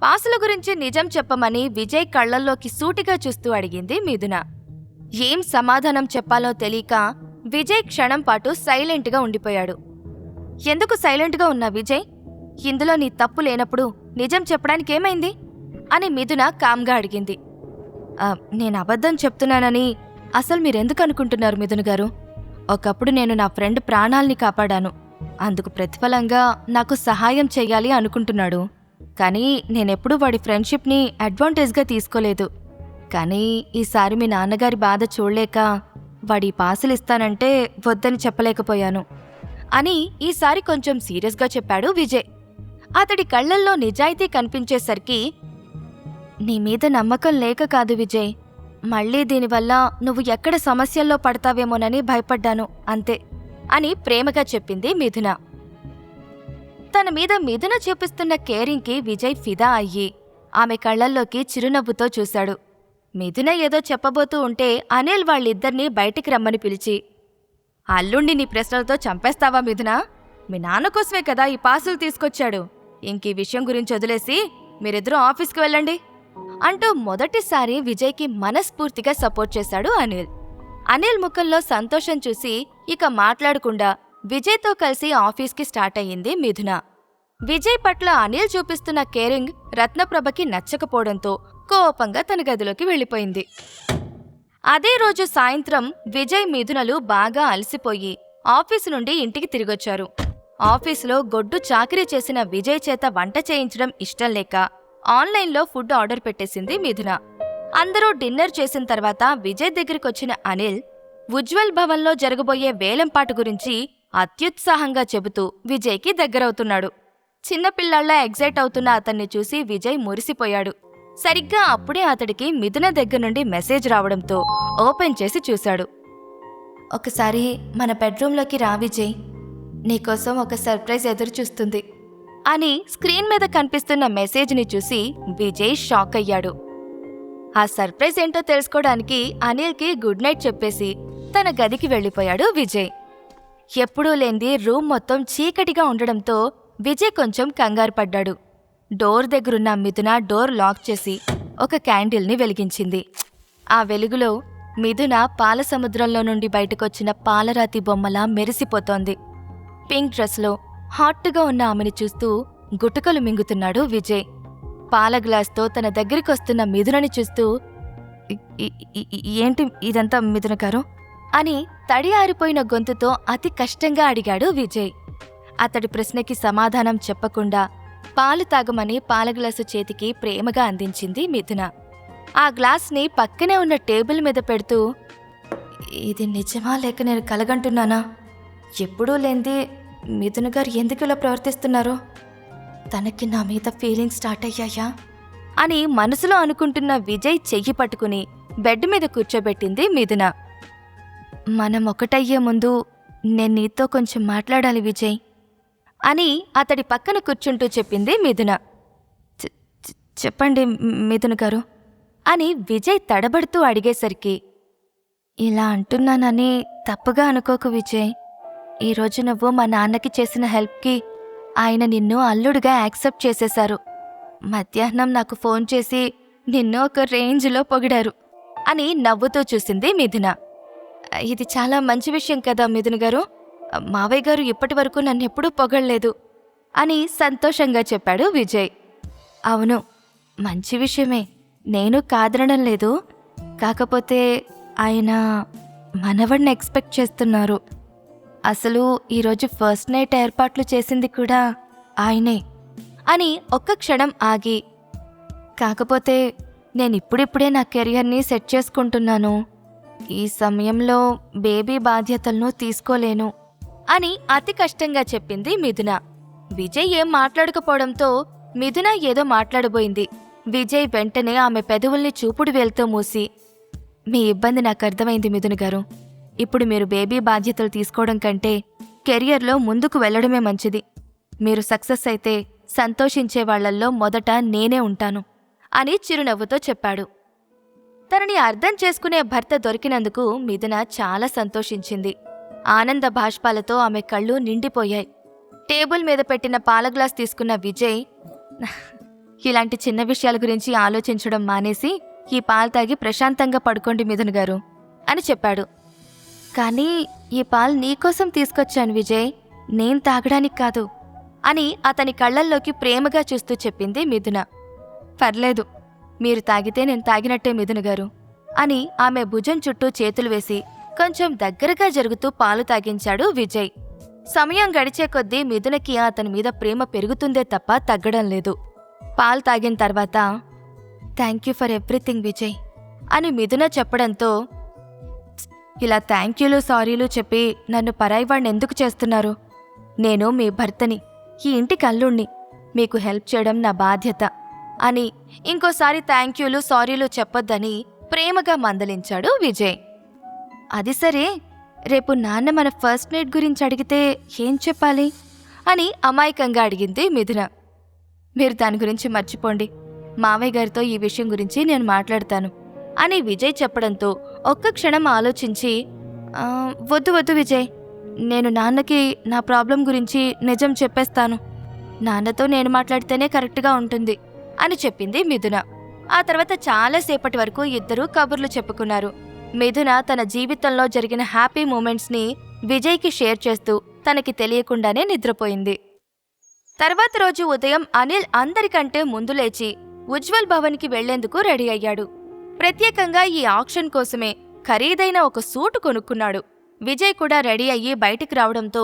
పాసుల గురించి నిజం చెప్పమని విజయ్ కళ్లల్లోకి సూటిగా చూస్తూ అడిగింది మిథున. ఏం సమాధానం చెప్పాలో తెలియక విజయ్ క్షణం పాటు సైలెంట్గా ఉండిపోయాడు. ఎందుకు సైలెంట్గా ఉన్నా విజయ్? ఇందులో నీ తప్పు లేనప్పుడు నిజం చెప్పడానికేమైంది అని మిథున కామ్గా అడిగింది. నేను అబద్ధం చెప్తున్నానని అసలు మీరెందుకు అనుకుంటున్నారు మిథున గారు? ఒకప్పుడు నేను నా ఫ్రెండ్ ప్రాణాల్ని కాపాడాను. అందుకు ప్రతిఫలంగా నాకు సహాయం చెయ్యాలి అనుకుంటున్నాడు. కానీ నేనెప్పుడూ వాడి ఫ్రెండ్షిప్ని అడ్వాంటేజ్గా తీసుకోలేదు. కానీ ఈసారి మీ నాన్నగారి బాధ చూడలేక వాడి పాసులు ఇస్తానంటే వద్దని చెప్పలేకపోయాను అని ఈసారి కొంచెం సీరియస్గా చెప్పాడు విజయ్. అతడి కళ్లల్లో నిజాయితీ కనిపించేసరికి, నీ మీద నమ్మకం లేక కాదు విజయ్, మళ్ళీ దీనివల్ల నువ్వు ఎక్కడ సమస్యల్లో పడతావేమోనని భయపడ్డాను అంతే అని ప్రేమగా చెప్పింది మిథున. తన మీద మిథున చూపిస్తున్న కేరింగ్కి విజయ్ ఫిదా అయ్యి ఆమె కళ్లల్లోకి చిరునవ్వుతో చూశాడు. మిథున ఏదో చెప్పబోతూ ఉంటే అనిల్ వాళ్ళిద్దరినీ బయటికి రమ్మని పిలిచి, అల్లుండి నీ ప్రశ్నలతో చంపేస్తావా మిథున? మీ నాన్న కోసమే కదా ఈ పాసులు తీసుకొచ్చాడు. ఇంకీ విషయం గురించి వదిలేసి మీరిద్దరూ ఆఫీస్కి వెళ్ళండి అంటూ మొదటిసారి విజయ్కి మనస్ఫూర్తిగా సపోర్ట్ చేశాడు అనిల్. అనిల్ ముఖంలో సంతోషం చూసి ఇక మాట్లాడకుండా విజయ్తో కలిసి ఆఫీస్కి స్టార్ట్ అయ్యింది మిథున. విజయ్ పట్ల అనిల్ చూపిస్తున్న కేరింగ్ రత్నప్రభకి నచ్చకపోవడంతో కోపంగా తన గదిలోకి వెళ్ళిపోయింది. అదే రోజు సాయంత్రం విజయ్ మిథునలు బాగా అలసిపోయి ఆఫీసు నుండి ఇంటికి తిరిగొచ్చారు. ఆఫీసులో గొడ్డు చాకిరీ చేసిన విజయ్ చేత వంట చేయించడం ఇష్టం లేక ఆన్లైన్లో ఫుడ్ ఆర్డర్ పెట్టేసింది మిథున. అందరూ డిన్నర్ చేసిన తర్వాత విజయ్ దగ్గరికొచ్చిన అనిల్ ఉజ్వల్ భవన్లో జరగబోయే వేలంపాటు గురించి అత్యుత్సాహంగా చెబుతూ విజయ్కి దగ్గరవుతున్నాడు. చిన్నపిల్లాళ్లా ఎగ్జైట్ అవుతున్న అతన్ని చూసి విజయ్ మురిసిపోయాడు. సరిగ్గా అప్పుడే అతడికి మిథున దగ్గర నుండి మెసేజ్ రావడంతో ఓపెన్ చేసి చూశాడు. ఒకసారి మన బెడ్రూంలోకి రా విజయ్, నీకోసం ఒక సర్ప్రైజ్ ఎదురుచూస్తుంది అని స్క్రీన్ మీద కనిపిస్తున్న మెసేజ్ని చూసి విజయ్ షాక్ అయ్యాడు. ఆ సర్ప్రైజ్ ఏంటో తెలుసుకోవడానికి అనిల్కి గుడ్ నైట్ చెప్పేసి తన గదికి వెళ్ళిపోయాడు విజయ్. ఎప్పుడూ లేంది రూమ్ మొత్తం చీకటిగా ఉండడంతో విజయ్ కొంచెం కంగారు పడ్డాడు. డోర్ దగ్గరున్న మిథున డోర్ లాక్ చేసి ఒక క్యాండిల్ని వెలిగించింది. ఆ వెలుగులో మిథున పాల సముద్రంలో నుండి బయటకొచ్చిన పాలరాతి బొమ్మలా మెరిసిపోతోంది. పింక్ డ్రెస్లో హాట్గా ఉన్న ఆమెను చూస్తూ గుటకలు మింగుతున్నాడు విజయ్. పాల గ్లాస్తో తన దగ్గరికొస్తున్న మిథునని చూస్తూ, ఏంటి ఇదంతా మిథున గారు అని తడి ఆరిపోయిన గొంతుతో అతి కష్టంగా అడిగాడు విజయ్. అతడి ప్రశ్నకి సమాధానం చెప్పకుండా పాలు తాగమని పాల గ్లాసు చేతికి ప్రేమగా అందించింది మిథున. ఆ గ్లాస్ని పక్కనే ఉన్న టేబుల్ మీద పెడుతూ, ఇది నిజమా లేక నేను కలగంటున్నానా? ఎప్పుడూ లేంది మిథున గారు ఎందుకు ఇలా ప్రవర్తిస్తున్నారో? తనకి నా మీద ఫీలింగ్స్ స్టార్ట్ అయ్యాయా అని మనసులో అనుకుంటున్న విజయ్ చెయ్యి పట్టుకుని బెడ్ మీద కూర్చోబెట్టింది మిథున. మనం ఒకటయ్యే ముందు నేను నీతో కొంచెం మాట్లాడాలి విజయ్ అని అతడి పక్కన కూర్చుంటూ చెప్పింది మిథున. చెప్పండి మిథున గారు అని విజయ్ తడబడుతూ అడిగేసరికి, ఇలా అంటున్నానని తప్పుగా అనుకోకు విజయ్. ఈరోజు నువ్వు మా నాన్నకి చేసిన హెల్ప్కి ఆయన నిన్ను అల్లుడుగా యాక్సెప్ట్ చేసేశారు. మధ్యాహ్నం నాకు ఫోన్ చేసి నిన్ను ఒక రేంజ్లో పొగిడారు అని నవ్వుతూ చూసింది మిథున. ఇది చాలా మంచి విషయం కదా మిథున గారు. మావయ్య గారు ఇప్పటి వరకు నన్నెప్పుడూ పొగడలేదు అని సంతోషంగా చెప్పాడు విజయ్. అవును, మంచి విషయమే, నేను కాదనడం లేదు. కాకపోతే ఆయన మనవడిని ఎక్స్పెక్ట్ చేస్తున్నారు. అసలు ఈరోజు ఫస్ట్ నైట్ ఏర్పాట్లు చేసింది కూడా ఆయనే అని ఒక్క క్షణం ఆగి, కాకపోతే నేనిప్పుడిప్పుడే నా కెరియర్ని సెట్ చేసుకుంటున్నాను. ఈ సమయంలో బేబీ బాధ్యతలను తీసుకోలేను అని అతి కష్టంగా చెప్పింది మిథున. విజయ్ ఏం మాట్లాడకపోవడంతో మిథున ఏదో మాట్లాడబోయింది. విజయ్ వెంటనే ఆమె పెదవుల్ని చూపుడు వేలుతో మూసి, మీ ఇబ్బంది నాకు అర్థమైంది మిథున గారు. ఇప్పుడు మీరు బేబీ బాధ్యతలు తీసుకోవడం కంటే కెరియర్లో ముందుకు వెళ్లడమే మంచిది. మీరు సక్సెస్ అయితే సంతోషించే వాళ్లల్లో మొదట నేనే ఉంటాను అని చిరునవ్వుతో చెప్పాడు. తనని అర్థం చేసుకునే భర్త దొరికినందుకు మిథున చాలా సంతోషించింది. ఆనంద బాష్పాలతో ఆమె కళ్ళు నిండిపోయాయి. టేబుల్ మీద పెట్టిన పాల గ్లాస్ తీసుకున్న విజయ్, ఇలాంటి చిన్న విషయాల గురించి ఆలోచించడం మానేసి ఈ పాలు తాగి ప్రశాంతంగా పడుకోండి మిథున్ గారు అని చెప్పాడు. కానీ ఈ పాలు నీకోసం తీసుకొచ్చాను విజయ్, నేను తాగడానికి కాదు అని అతని కళ్ళల్లోకి ప్రేమగా చూస్తూ చెప్పింది మిథున. పర్లేదు, మీరు తాగితే నేను తాగినట్టే మిథున గారు అని ఆమె భుజం చుట్టూ చేతులు వేసి కొంచెం దగ్గరగా జరుగుతూ పాలు తాగించాడు విజయ్. సమయం గడిచే కొద్దీ మిథునకి అతని మీద ప్రేమ పెరుగుతుందే తప్ప తగ్గడం లేదు. పాలు తాగిన తర్వాత thank you for everything Vijay అని మిథున చెప్పడంతో, ఇలా థ్యాంక్ యూలు సారీలు చెప్పి నన్ను పరాయివాణ్ణి ఎందుకు చేస్తున్నారు? నేను మీ భర్తని, ఈ ఇంటికి అల్లుణ్ణి, మీకు హెల్ప్ చేయడం నా బాధ్యత అని ఇంకోసారి థ్యాంక్ యూలు సారీలు చెప్పొద్దని ప్రేమగా మందలించాడు విజయ్. అది సరే, రేపు నాన్న మన ఫస్ట్ నైట్ గురించి అడిగితే ఏం చెప్పాలి అని అమాయకంగా అడిగింది మిథున. మీరు దాని గురించి మర్చిపోండి, మావయ్య గారితో ఈ విషయం గురించి నేను మాట్లాడతాను అని విజయ్ చెప్పడంతో ఒక్క క్షణం ఆలోచించి, వద్దు వద్దు విజయ్, నేను నాన్నకి నా ప్రాబ్లం గురించి నిజం చెప్పేస్తాను, నాన్నతో నేను మాట్లాడితేనే కరెక్ట్గా ఉంటుంది అని చెప్పింది మిథున. ఆ తర్వాత చాలాసేపటి వరకు ఇద్దరూ కబుర్లు చెప్పుకున్నారు. మిథున తన జీవితంలో జరిగిన హ్యాపీ మూమెంట్స్ని విజయ్కి షేర్ చేస్తూ తనకి తెలియకుండానే నిద్రపోయింది. తర్వాత రోజు ఉదయం అనిల్ అందరికంటే ముందు లేచి ఉజ్వల్ భవన్కి వెళ్లేందుకు రెడీ అయ్యాడు. ప్రత్యేకంగా ఈ ఆక్షన్ కోసమే ఖరీదైన ఒక సూటు కొనుక్కున్నాడు. విజయ్ కూడా రెడీ అయ్యి బయటికి రావడంతో,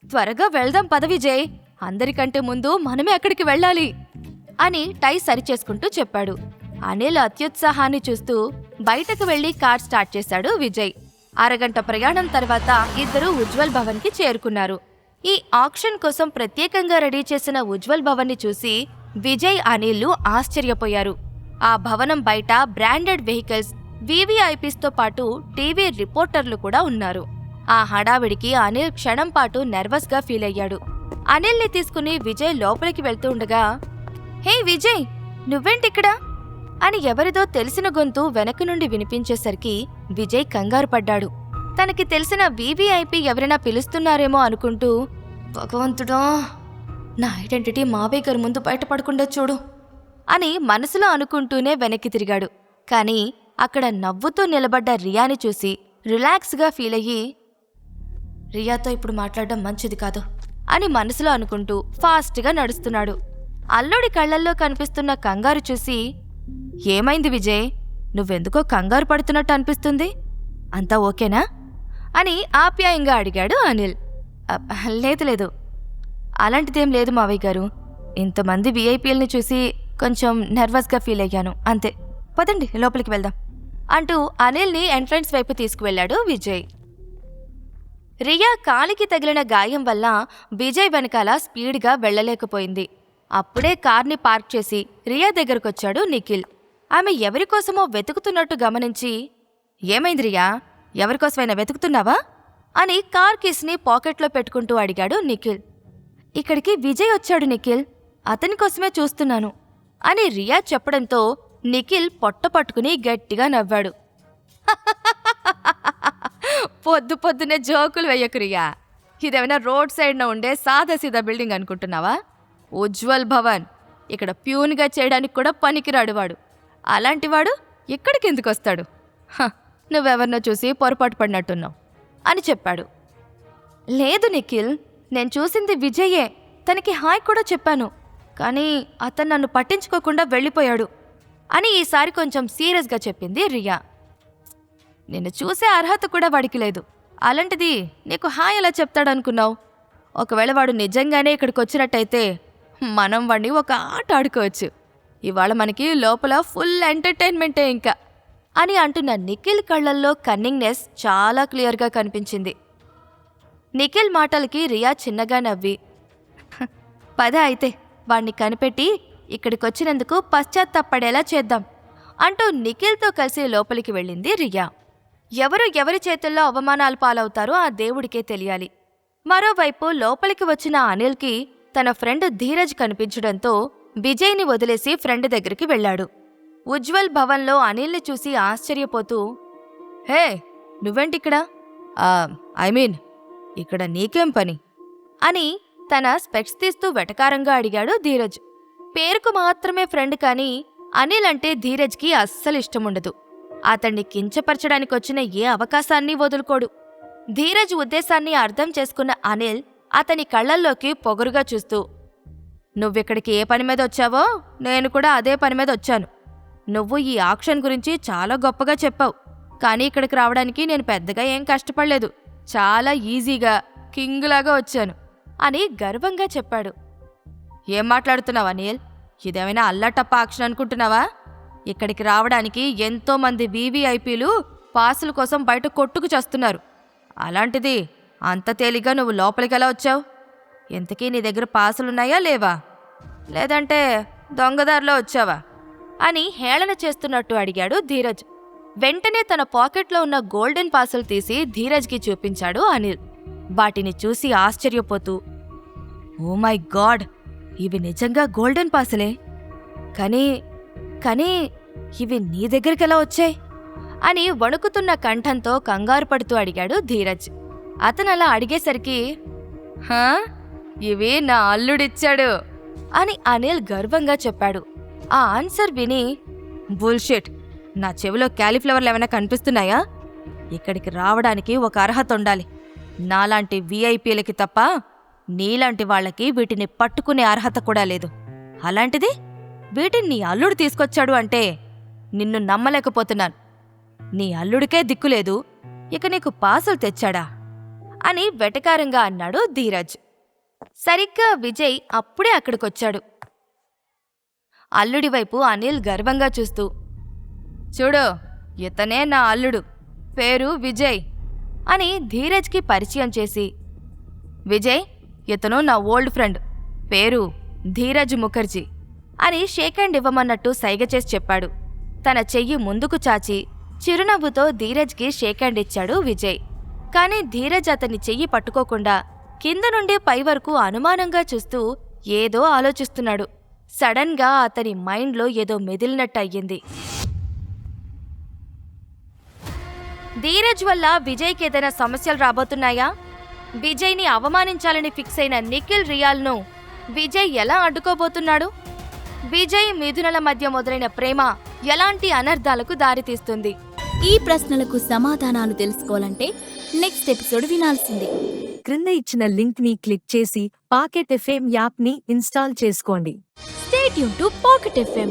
త్వరగా వెళ్దాం పద విజయ్, అందరికంటే ముందు మనమే అక్కడికి వెళ్ళాలి అని టై సరిచేసుకుంటూ చెప్పాడు. అనిల్ అత్యుత్సాహాన్ని చూస్తూ బయటకు వెళ్లి కార్ స్టార్ట్ చేశాడు విజయ్. అరగంట ప్రయాణం తర్వాత ఇద్దరూ ఉజ్వల్ భవన్కి చేరుకున్నారు. ఈ ఆక్షన్ కోసం ప్రత్యేకంగా రెడీ చేసిన ఉజ్వల్ భవన్ని చూసి విజయ్, అనిల్లు ఆశ్చర్యపోయారు. ఆ భవనం బయట బ్రాండెడ్ వెహికల్స్, వీవీఐపీస్తో పాటు టీవీ రిపోర్టర్లు కూడా ఉన్నారు. ఆ హడావిడికి అనిల్ క్షణం పాటు నర్వస్గా ఫీల్ అయ్యాడు. అనిల్ని తీసుకుని విజయ్ లోపలికి వెళ్తూ ఉండగా, హే విజయ్, నువ్వేంటిక్కడా అని ఎవరిదో తెలిసిన గొంతు వెనక నుండి వినిపించేసరికి విజయ్ కంగారు పడ్డాడు. తనకి తెలిసిన వీవీఐపీ ఎవరైనా పిలుస్తున్నారేమో అనుకుంటూ, భగవంతుడా, నా ఐడెంటిటీ మావయ్య గారి ముందు బయటపడకుండా చూడు అని మనసులో అనుకుంటూనే వెనక్కి తిరిగాడు. కానీ అక్కడ నవ్వుతూ నిలబడ్డ రియాని చూసి రిలాక్స్గా ఫీల్ అయ్యి, రియాతో ఇప్పుడు మాట్లాడడం మంచిది కాదు అని మనసులో అనుకుంటూ ఫాస్ట్గా నడుస్తున్నాడు. అల్లుడి కళ్లల్లో కనిపిస్తున్న కంగారు చూసి, ఏమైంది విజయ్, నువ్వెందుకో కంగారు పడుతున్నట్టు అనిపిస్తుంది, అంతా ఓకేనా అని ఆప్యాయంగా అడిగాడు అనిల్. లేదు లేదు, అలాంటిదేం లేదు మావయ్య గారు, ఇంతమంది వీఐపీఎల్ని చూసి కొంచెం నర్వస్గా ఫీల్ అయ్యాను అంతే, పదండి లోపలికి వెళ్దాం అంటూ అనిల్ని ఎంట్రన్స్ వైపు తీసుకువెళ్లాడు విజయ్. రియా కాలికి తగిలిన గాయం వల్ల విజయ్ వెనకాల స్పీడ్గా వెళ్లలేకపోయింది. అప్పుడే కార్ని పార్క్ చేసి రియా దగ్గరకొచ్చాడు నిఖిల్. ఆమె ఎవరికోసమో వెతుకుతున్నట్టు గమనించి, ఏమైంది రియా, ఎవరికోసమైనా వెతుకుతున్నావా అని కార్ కీస్ని పాకెట్లో పెట్టుకుంటూ అడిగాడు నిఖిల్. ఇక్కడికి విజయ్ వచ్చాడు నిఖిల్, అతని కోసమే చూస్తున్నాను అని రియా చెప్పడంతో నిఖిల్ పొట్ట పట్టుకుని గట్టిగా నవ్వాడు. పొద్దు పొద్దునే జోకులు వెయ్యకు రియా, ఇదేమైనా రోడ్ సైడ్న ఉండే సాదాసీదా బిల్డింగ్ అనుకుంటున్నావా? ఉజ్వల్ భవన్, ఇక్కడ ప్యూన్గా చేయడానికి కూడా పనికిరాడు వాడు, అలాంటివాడు ఇక్కడికి ఎందుకు వస్తాడు? నువ్వెవరినో చూసి పొరపాటు పడినట్టున్నావు అని చెప్పాడు. లేదు నిఖిల్, నేను చూసింది విజయ్యే, తనకి హాయ్ కూడా చెప్పాను, కానీ అతను నన్ను పట్టించుకోకుండా వెళ్ళిపోయాడు అని ఈసారి కొంచెం సీరియస్గా చెప్పింది రియా. నిన్ను చూసే అర్హత కూడా వాడికి లేదు, అలాంటిది నీకు హాయ్ ఎలా చెప్తాడనుకున్నావు? ఒకవేళ వాడు నిజంగానే ఇక్కడికి వచ్చినట్టయితే మనం వాడిని ఒక ఆట ఆడుకోవచ్చు, ఇవాళ మనకి లోపల ఫుల్ ఎంటర్టైన్మెంటే ఇంకా అని అంటున్న నిఖిల్ కళ్ళల్లో కన్నింగ్నెస్ చాలా క్లియర్గా కనిపించింది. నిఖిల్ మాటలకి రియా చిన్నగా నవ్వి, పద అయితే వాణ్ణి కనిపెట్టి ఇక్కడికొచ్చినందుకు పశ్చాత్తాపడేలా చేద్దాం అంటూ నిఖిల్తో కలిసి లోపలికి వెళ్ళింది రియా. ఎవరు ఎవరి చేతుల్లో అవమానాలు పాలవుతారో ఆ దేవుడికే తెలియాలి. మరోవైపు లోపలికి వచ్చిన అనిల్కి తన ఫ్రెండ్ ధీరజ్ కనిపించడంతో విజయ్ని వదిలేసి ఫ్రెండ్ దగ్గరికి వెళ్ళాడు. ఉజ్వల్ భవన్లో అనిల్ని చూసి ఆశ్చర్యపోతూ, హే నువ్వేంటిక్కడ, ఇక్కడ నీకేం పని అని తన స్పెక్స్ తీస్తూ వెటకారంగా అడిగాడు ధీరజ్. పేరుకు మాత్రమే ఫ్రెండ్ కానీ అనిల్ అంటే ధీరజ్కి అస్సలు ఇష్టముండదు. అతన్ని కించపరచడానికి వచ్చిన ఏ అవకాశాన్ని వదులుకోడు. ధీరజ్ ఉద్దేశాన్ని అర్థం చేసుకున్న అనిల్ అతని కళ్ళల్లోకి పొగరుగా చూస్తూ, నువ్విక్కడికి ఏ పని మీద వచ్చావో నేను కూడా అదే పని మీద వచ్చాను. నువ్వు ఈ ఆక్షన్ గురించి చాలా గొప్పగా చెప్పావు, కానీ ఇక్కడికి రావడానికి నేను పెద్దగా ఏం కష్టపడలేదు. చాలా ఈజీగా కింగ్లాగా వచ్చాను అని గర్వంగా చెప్పాడు. ఏం మాట్లాడుతున్నావా అనిల్? ఇదేమైనా అల్లాటప్ప ఆక్షన్ అనుకుంటున్నావా? ఇక్కడికి రావడానికి ఎంతోమంది వీవీఐపీలు పాసుల కోసం బయట కొట్టుకు చేస్తున్నారు. అలాంటిది అంత తేలిగ్గా నువ్వు లోపలికెలా వచ్చావు? ఇంతకీ నీ దగ్గర పాసులున్నాయా లేవా? లేదంటే దొంగదారిలో వచ్చావా అని హేళన చేస్తున్నట్టు అడిగాడు ధీరజ్. వెంటనే తన పాకెట్లో ఉన్న గోల్డెన్ పాసులు తీసి ధీరజ్కి చూపించాడు అనిల్. వాటిని చూసి ఆశ్చర్యపోతూ, ఓ మై గాడ్, ఇవి నిజంగా గోల్డెన్ పాసులే. కానీ ఇవి నీ దగ్గరికెలా వచ్చాయి అని వణుకుతున్న కంఠంతో కంగారు పడుతూ అడిగాడు ధీరజ్. అతనలా అడిగేసరికి, హా, ఇవి నా అల్లుడిచ్చాడు అని అనిల్ గర్వంగా చెప్పాడు. ఆ ఆన్సర్ విని, బుల్షిట్, నా చెవిలో క్యాలీఫ్లవర్లు ఏమైనా కనిపిస్తున్నాయా? ఇక్కడికి రావడానికి ఒక అర్హత ఉండాలి. నాలాంటి వీఐపీలకి తప్ప నీలాంటి వాళ్ళకి వీటిని పట్టుకునే అర్హత కూడా లేదు. అలాంటిది వీటిని నీ అల్లుడు తీసుకొచ్చాడు అంటే నిన్ను నమ్మలేకపోతున్నాను. నీ అల్లుడికే దిక్కులేదు, ఇక నీకు పాసులు తెచ్చాడా అని వెటకారంగా అన్నాడు ధీరజ్. సరిగ్గా విజయ్ అప్పుడే అక్కడికొచ్చాడు. అల్లుడివైపు అనిల్ గర్వంగా చూస్తూ, చూడు, ఇతనే నా అల్లుడు, పేరు విజయ్ అని ధీరజ్కి పరిచయం చేసి, విజయ్, ఇతను నా ఓల్డ్ ఫ్రెండ్, పేరు ధీరజ్ ముఖర్జీ అని షేక్ హ్యాండ్ ఇవ్వమన్నట్టు సైగ చేసి చెప్పాడు. తన చెయ్యి ముందుకు చాచి చిరునవ్వుతో ధీరజ్కి షేక్ హ్యాండ్ ఇచ్చాడు విజయ్. కాని ధీరజ్ అతని చెయ్యి పట్టుకోకుండా కింద నుండి పై వరకు అనుమానంగా చూస్తూ ఏదో ఆలోచిస్తున్నాడు. సడన్గా అతని మైండ్లో ఏదో మెదిలినట్టు అయ్యింది. ధీరజ్ వల్ల విజయ్కి ఏదైనా సమస్యలు రాబోతున్నాయా? విజయ్ని అవమానించాలని ఫిక్స్ అయిన నిఖిల్ రియాల్ను విజయ్ ఎలా అడ్డుకోబోతున్నాడు? విజయ్ మిథునల మధ్య మొదలైన ప్రేమ ఎలాంటి అనర్థాలకు దారితీస్తుంది? ఈ ప్రశ్నలకు సమాధానాలు తెలుసుకోవాలంటే నెక్స్ట్ ఎపిసోడ్ వినాల్సిందే. క్రింద ఇచ్చిన లింక్ ని క్లిక్ చేసి పాకెట్ ఎఫ్ఎం యాప్ ని ఇన్స్టాల్ చేసుకోండి. Stay tune to pocket FM.